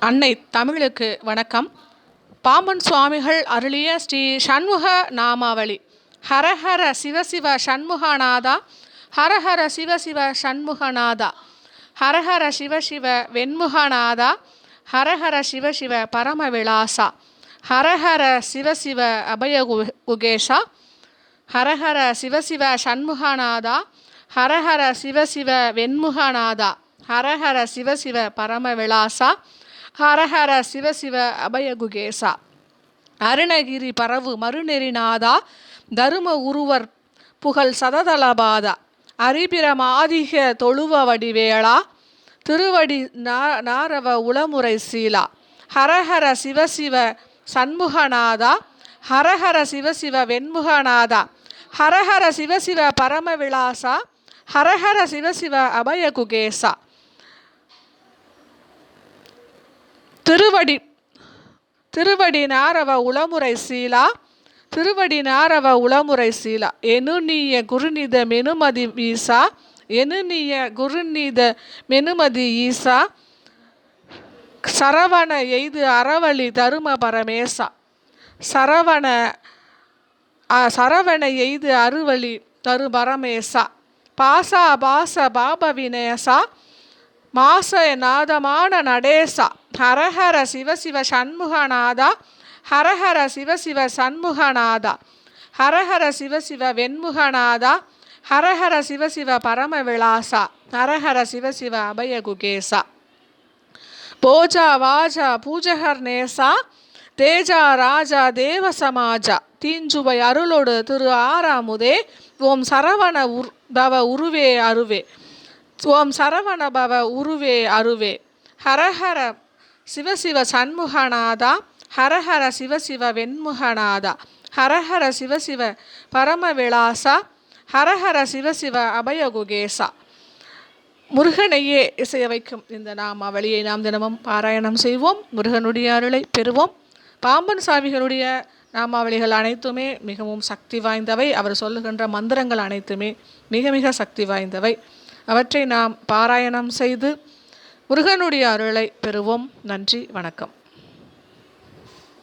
அன்னை தமிழுக்கு வணக்கம். பாம்பன் சுவாமிகள் அருளிய ஸ்ரீ சண்முக நாமாவளி. ஹரஹர சிவசிவ சண்முகநாதா, ஹரஹர சிவசிவ சண்முகநாதா, ஹரஹர சிவசிவ வெண்முகநாதா, ஹரஹர சிவசிவ பரமவிலாசா, ஹரஹர சிவசிவ அபயகுகேஷா, ஹரஹர சிவசிவ சண்முகநாதா, ஹரஹர சிவசிவ வெண்முகநாதா, ஹரஹர சிவசிவ பரமவிலாசா, ஹரஹர சிவசிவ அபயகுகேசா. அருணகிரி பரவு மறுநெறிநாதா, தரும உருவர் புகழ் சததளபாதா, அரிபிரமாதிக தொழுவ வடிவேளா, திருவடி நாரவ உளமுறை சீலா, ஹரஹர சிவசிவ சண்முகநாதா, ஹரஹர சிவசிவ வெண்முகநாதா, ஹரஹர சிவசிவ பரமவிலாசா, ஹரஹர சிவசிவ அபயகுகேசா. திருவடி நாரவ உளமுறை சீலா, திருவடி நாரவ உளமுறை சீலா, எனுநீய குருநித மெனுமதி ஈசா, எனுநீய குருநித மெனுமதி ஈசா, சரவண எய்து அறவழி தரும பரமேசா, சரவண எய்து அருவழி தரு பரமேசா, பாசா பாச பாப வினேசா, மாச நாதமான நடேசா, ஹரஹர சிவசிவ சண்முகநாதா, ஹரஹர சிவசிவ சண்முகநாதா, ஹரஹர சிவசிவ வெண்முகநாதா, ஹரஹர சிவசிவ பரமவிலாசா, ஹரஹர சிவசிவ அபயகுகேசா. போஜா வாஜா பூஜகர் நேசா, தேஜா ராஜா தேவ சமாஜா, தீஞ்சுவை அருளோடு திரு ஆறாமுதே, ஓம் சரவண பவ உருவே அருவே, ஓம் சரவண பவ உருவே அருவே, ஹரஹர சிவசிவ சண்முகநாதா, ஹரஹர சிவசிவ வெண்முகநாதா, ஹரஹர சிவசிவ பரமவிலாசா, ஹரஹர சிவசிவ அபயகுகேசா. முருகனையே இசைய வைக்கும் இந்த நாமாவளியை நாம் தினமும் பாராயணம் செய்வோம். முருகனுடைய அருளை பெறுவோம். பாம்பன் சாமிகளுடைய நாமாவளிகள் அனைத்துமே மிகவும் சக்தி வாய்ந்தவை. அவர் சொல்லுகின்ற மந்திரங்கள் அனைத்துமே மிக மிக சக்தி வாய்ந்தவை. அவற்றை நாம் பாராயணம் செய்து முருகனுடைய அருளை பெறுவோம். நன்றி, வணக்கம்.